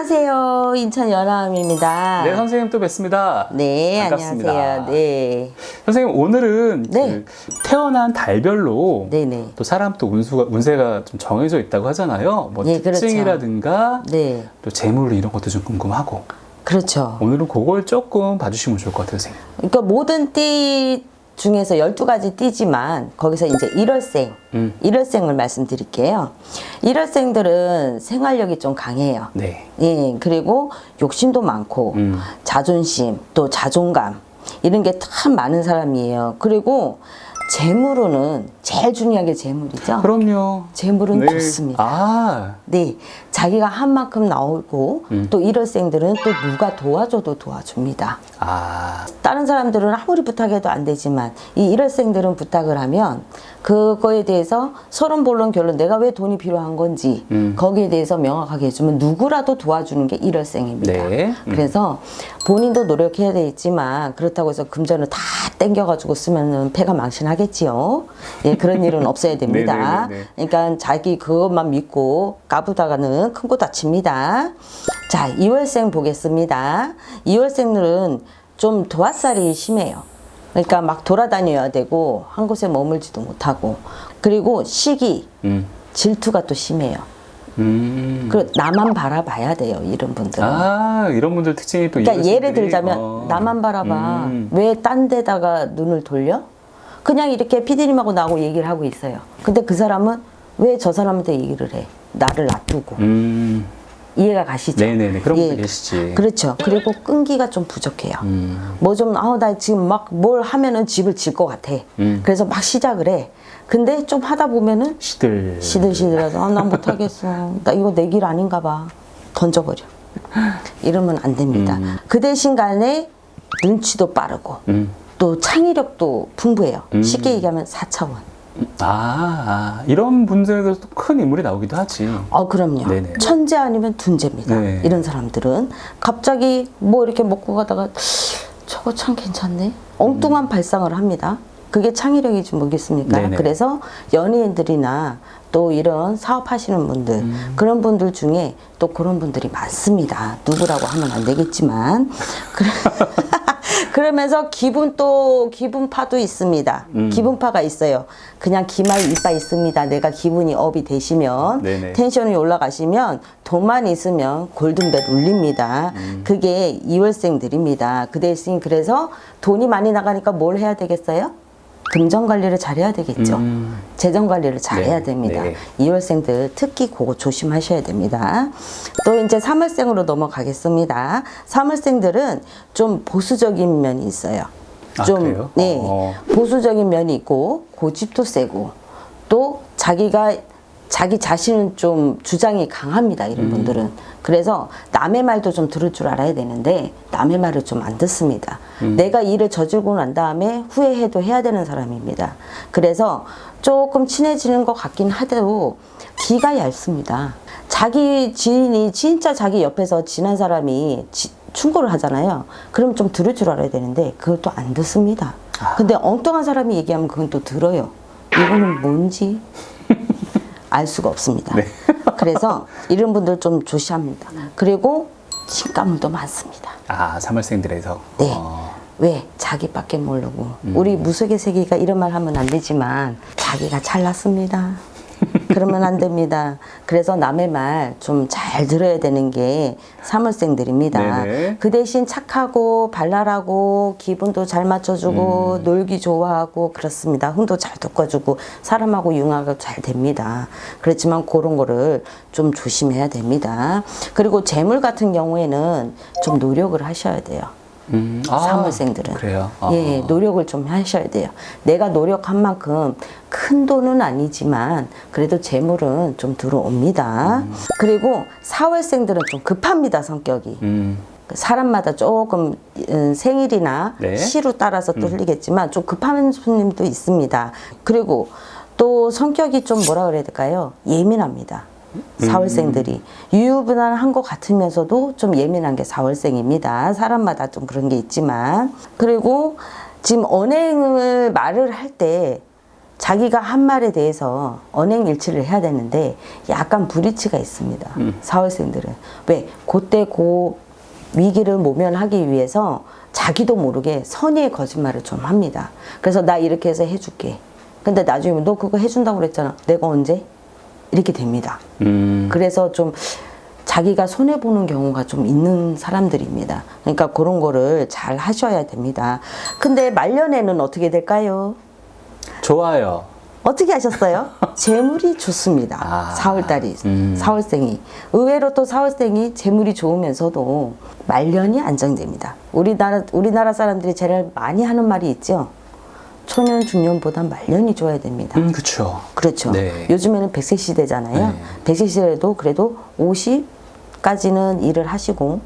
안녕하세요. 인천 연아음입니다. 네, 선생님 또 뵙습니다. 네, 반갑습니다. 안녕하세요. 네. 선생님, 오늘은 네. 그 태어난 달별로 네네. 또 사람 또 운세가 좀 정해져 있다고 하잖아요. 뭐 네, 그렇죠. 특징이라든가 네. 또 재물 이런 것도 좀 궁금하고. 그렇죠. 오늘은 그걸 조금 봐주시면 좋을 것 같아요, 선생님. 그러니까 모든 띠 중에서 12가지 띠지만 거기서 이제 일월생을 말씀드릴게요. 일월생들은 생활력이 좀 강해요. 네. 예, 그리고 욕심도 많고 자존심, 또 자존감 이런 게 참 많은 사람이에요. 그리고 재물로는 제일 중요한 게 재물이죠. 그럼요. 재물은 네. 좋습니다. 아, 네, 자기가 한 만큼 나오고 또 일월생들은 또 누가 도와줘도 도와줍니다. 아, 다른 사람들은 아무리 부탁해도 안 되지만 이 일월생들은 부탁을 하면 그거에 대해서 서론본론 결론 내가 왜 돈이 필요한 건지 거기에 대해서 명확하게 해주면 누구라도 도와주는 게 일월생입니다. 네. 그래서 본인도 노력해야 되겠지만 그렇다고 해서 금전을 다 땡겨가지고 쓰면 패가 망신하겠지요. 예, 그런 일은 없어야 됩니다. 네네네네. 그러니까 자기 그것만 믿고 까부다가는 큰 거 다칩니다. 자, 2월생 보겠습니다. 2월생들은 좀 도화살이 심해요. 그러니까 막 돌아다녀야 되고 한 곳에 머물지도 못하고 그리고 시기, 질투가 또 심해요. 그리고 나만 바라봐야 돼요, 이런 분들은. 아, 이런 분들 특징이 또 그러니까 예를 이월생들이, 들자면 나만 바라봐. 왜 딴 데다가 눈을 돌려? 그냥 이렇게 피디님하고 나하고 얘기를 하고 있어요. 근데 그 사람은 왜 저 사람한테 얘기를 해? 나를 놔두고. 이해가 가시죠? 네네네. 그런 분들 계시지. 그렇죠. 그리고 끈기가 좀 부족해요. 뭐 좀, 나 지금 막 뭘 하면은 집을 질 것 같아. 그래서 막 시작을 해. 근데 좀 하다 보면은 시들시들해서 난 못하겠어. 나 이거 내 길 아닌가 봐. 던져버려. 이러면 안 됩니다. 그 대신 간에 눈치도 빠르고 또 창의력도 풍부해요. 쉽게 얘기하면 4차원. 이런 분들에도 큰 인물이 나오기도 하지. 그럼요. 네네. 천재 아니면 둔재입니다. 네. 이런 사람들은 갑자기 뭐 이렇게 먹고 가다가 저거 참 괜찮네. 엉뚱한 발상을 합니다. 그게 창의력이지 뭐겠습니까? 네네. 그래서 연예인들이나 또 이런 사업하시는 분들 그런 분들 중에 또 그런 분들이 많습니다. 누구라고 하면 안 되겠지만 그러면서 기분파도 있습니다. 기분파가 있어요. 그냥 기말 이빠 있습니다. 내가 기분이 업이 되시면 네네. 텐션이 올라가시면 돈만 있으면 골든벨 울립니다. 그게 이월생들입니다. 그 대신 그래서 돈이 많이 나가니까 뭘 해야 되겠어요? 금전 관리를 잘해야 되겠죠. 재정 관리를 잘해야 됩니다. 네. 이월생들 특히 그거 조심하셔야 됩니다. 또 이제 3월생으로 넘어가겠습니다. 3월생들은 좀 보수적인 면이 있어요. 그래요? 네, 보수적인 면이 있고 고집도 세고 또 자기 자신은 좀 주장이 강합니다. 이런 분들은. 그래서 남의 말도 좀 들을 줄 알아야 되는데 남의 말을 좀 안 듣습니다. 내가 일을 저질고 난 다음에 후회해도 해야 되는 사람입니다. 그래서 조금 친해지는 것 같긴 하대도 기가 얇습니다. 자기 지인이 진짜 자기 옆에서 친한 사람이 충고를 하잖아요. 그럼 좀 들을 줄 알아야 되는데 그걸 또 안 듣습니다. 근데 엉뚱한 사람이 얘기하면 그건 또 들어요. 이거는 뭔지 알 수가 없습니다. 네. 그래서 이런 분들 좀 조심합니다. 그리고 신가물도 많습니다. 3월생들에서. 네. 왜? 자기밖에 모르고. 우리 무속의 세계가 이런 말 하면 안 되지만 자기가 잘났습니다. 그러면 안 됩니다. 그래서 남의 말 좀 잘 들어야 되는 게 3월생들입니다. 네네. 그 대신 착하고 발랄하고 기분도 잘 맞춰주고 놀기 좋아하고 그렇습니다. 흥도 잘 돋궈주고 사람하고 융화가 잘 됩니다. 그렇지만 그런 거를 좀 조심해야 됩니다. 그리고 재물 같은 경우에는 좀 노력을 하셔야 돼요. 3월생들은. 그래요? 예, 노력을 좀 하셔야 돼요. 내가 노력한 만큼 큰 돈은 아니지만 그래도 재물은 좀 들어옵니다. 그리고 4월생들은 좀 급합니다, 성격이. 사람마다 조금 생일이나 네. 시로 따라서 또 틀리겠지만 좀 급한 손님도 있습니다. 그리고 또 성격이 좀 뭐라 그래야 될까요? 예민합니다. 4월생들이 유유분할한 것 같으면서도 좀 예민한 게 4월생입니다. 사람마다 좀 그런 게 있지만 그리고 지금 언행을 말을 할 때 자기가 한 말에 대해서 언행일치를 해야 되는데 약간 불이치가 있습니다. 사월생들은. 왜? 그때 그 위기를 모면하기 위해서 자기도 모르게 선의의 거짓말을 좀 합니다. 그래서 나 이렇게 해서 해줄게. 근데 나중에 너 그거 해준다고 그랬잖아. 내가 언제? 이렇게 됩니다. 그래서 좀 자기가 손해보는 경우가 좀 있는 사람들입니다. 그러니까 그런 거를 잘 하셔야 됩니다. 근데 말년에는 어떻게 될까요? 좋아요. 어떻게 하셨어요? 재물이 좋습니다. 아, 4월달이, 4월생이. 의외로 또 4월생이 재물이 좋으면서도 말년이 안정됩니다. 우리나라 사람들이 제일 많이 하는 말이 있죠. 초년, 중년보다 말년이 좋아야 됩니다. 그쵸. 그렇죠. 네. 요즘에는 100세 시대잖아요. 네. 100세 시대에도 그래도 50까지는 일을 하시고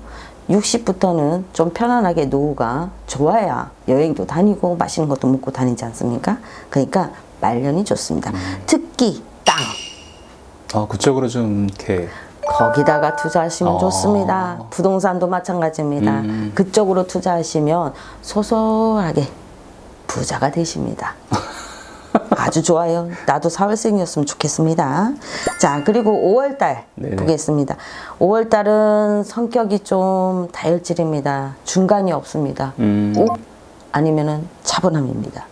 60부터는 좀 편안하게 노후가 좋아야 여행도 다니고 맛있는 것도 먹고 다니지 않습니까? 그러니까 말년이 좋습니다. 특히 땅. 그쪽으로 좀 이렇게. 거기다가 투자하시면 좋습니다. 부동산도 마찬가지입니다. 그쪽으로 투자하시면 소소하게 부자가 되십니다. 아주 좋아요. 나도 4월생이었으면 좋겠습니다. 자, 그리고 5월달 네네. 보겠습니다. 5월달은 성격이 좀 다혈질입니다. 중간이 없습니다. 욱 아니면은 차분함입니다.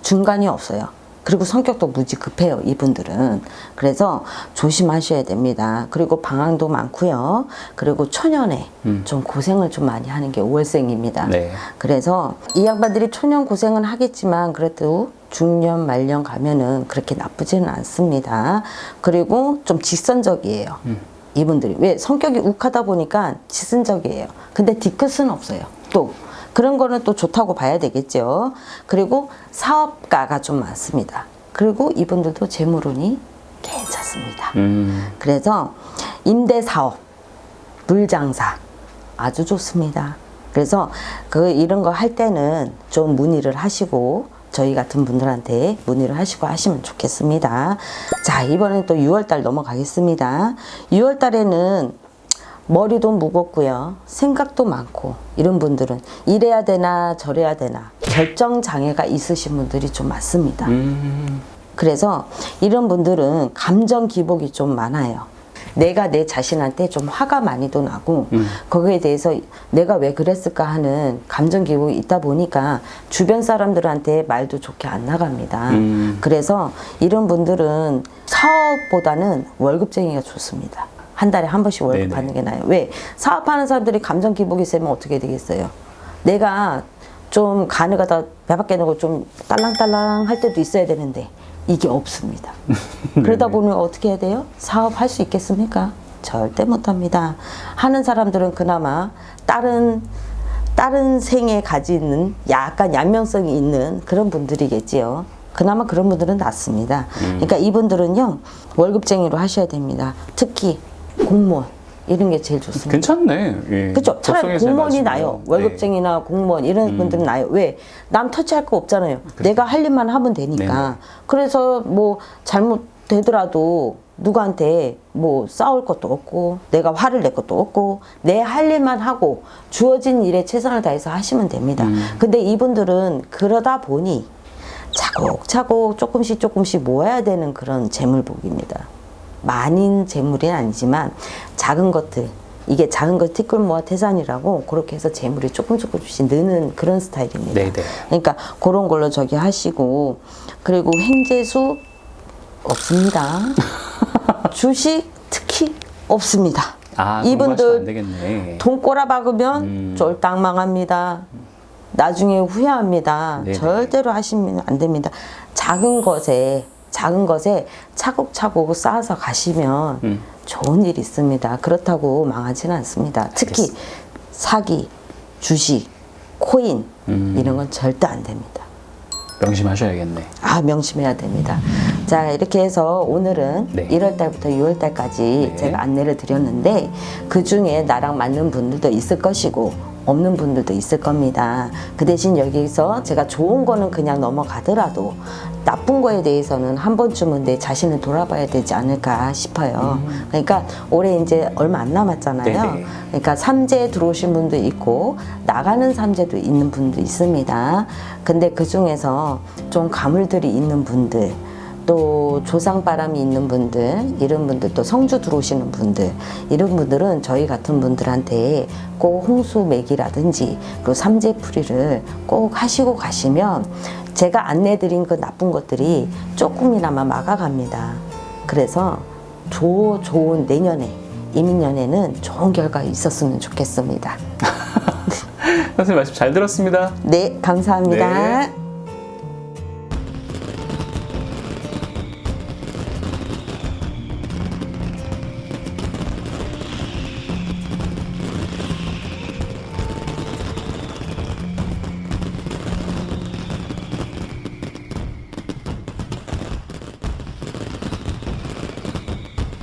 중간이 없어요. 그리고 성격도 무지 급해요, 이분들은. 그래서 조심하셔야 됩니다. 그리고 방황도 많고요. 그리고 초년에 좀 고생을 좀 많이 하는 게 5월생입니다. 네. 그래서 이 양반들이 초년 고생은 하겠지만 그래도 중년, 말년 가면은 그렇게 나쁘지는 않습니다. 그리고 좀 직선적이에요. 이분들이. 왜? 성격이 욱하다 보니까 직선적이에요. 근데 뒤끝은 없어요. 또. 그런 거는 또 좋다고 봐야 되겠죠. 그리고 사업가가 좀 많습니다. 그리고 이분들도 재물운이 괜찮습니다. 그래서 임대사업, 물장사 아주 좋습니다. 그래서 이런 거 할 때는 좀 문의를 하시고 저희 같은 분들한테 문의를 하시고 하시면 좋겠습니다. 자, 이번엔 또 6월달 넘어가겠습니다. 6월달에는 머리도 무겁고요. 생각도 많고 이런 분들은 이래야 되나 저래야 되나 결정 장애가 있으신 분들이 좀 많습니다. 그래서 이런 분들은 감정 기복이 좀 많아요. 내가 내 자신한테 좀 화가 많이도 나고 거기에 대해서 내가 왜 그랬을까 하는 감정 기복이 있다 보니까 주변 사람들한테 말도 좋게 안 나갑니다. 그래서 이런 분들은 사업보다는 월급쟁이가 좋습니다. 한 달에 한 번씩 월급 네네. 받는 게 나아요. 왜? 사업하는 사람들이 감정 기복이 세면 어떻게 되겠어요? 내가 좀 가느가다 배 밖에 내고 좀 딸랑딸랑 할 때도 있어야 되는데 이게 없습니다. 그러다 보면 어떻게 해야 돼요? 사업할 수 있겠습니까? 절대 못합니다. 하는 사람들은 그나마 다른 생에 가지는 약간 양면성이 있는 그런 분들이겠지요. 그나마 그런 분들은 낫습니다. 그러니까 이분들은요 월급쟁이로 하셔야 됩니다. 특히 공무원 이런 게 제일 좋습니다. 괜찮네. 예. 그렇죠. 차라리 적성에 잘 공무원이 맞으면. 나요. 월급쟁이나 공무원 이런 분들은 나요. 왜? 남 터치할 거 없잖아요. 내가 할 일만 하면 되니까. 네네. 그래서 뭐 잘못되더라도 누구한테 뭐 싸울 것도 없고 내가 화를 낼 것도 없고 내 할 일만 하고 주어진 일에 최선을 다해서 하시면 됩니다. 근데 이분들은 그러다 보니 차곡차곡 조금씩 모아야 되는 그런 재물복입니다. 많은 재물이 아니지만 작은 것들, 이게 작은 것 티끌 모아 태산이라고 그렇게 해서 재물이 조금씩 느는 그런 스타일입니다. 네네. 그러니까 그런 걸로 저기 하시고, 그리고 횡재수 없습니다. 주식 특히 없습니다. 아, 이분들 안 되겠네. 돈 꼬라박으면 쫄딱 망합니다. 나중에 후회합니다. 네네. 절대로 하시면 안 됩니다. 작은 것에 차곡차곡 쌓아서 가시면 좋은 일이 있습니다. 그렇다고 망하지는 않습니다. 특히 사기, 주식, 코인 이런 건 절대 안 됩니다. 명심하셔야겠네. 아, 명심해야 됩니다. 자, 이렇게 해서 오늘은 네. 1월달부터 6월달까지 네. 제가 안내를 드렸는데 그 중에 나랑 맞는 분들도 있을 것이고 없는 분들도 있을 겁니다. 그 대신 여기서 제가 좋은 거는 그냥 넘어가더라도 나쁜 거에 대해서는 한 번쯤은 내 자신을 돌아봐야 되지 않을까 싶어요. 그러니까 올해 이제 얼마 안 남았잖아요. 네네. 그러니까 삼재 들어오신 분도 있고 나가는 삼재도 있는 분도 있습니다. 근데 그 중에서 좀 가물들이 있는 분들, 또 조상바람이 있는 분들, 이런 분들, 또 성주 들어오시는 분들, 이런 분들은 저희 같은 분들한테 꼭 홍수맥이라든지 그리고 삼재풀이를 꼭 하시고 가시면 제가 안내드린 그 나쁜 것들이 조금이나마 막아갑니다. 그래서 좋은 내년에, 이민년에는 좋은 결과가 있었으면 좋겠습니다. 선생님 말씀 잘 들었습니다. 네, 감사합니다. 네.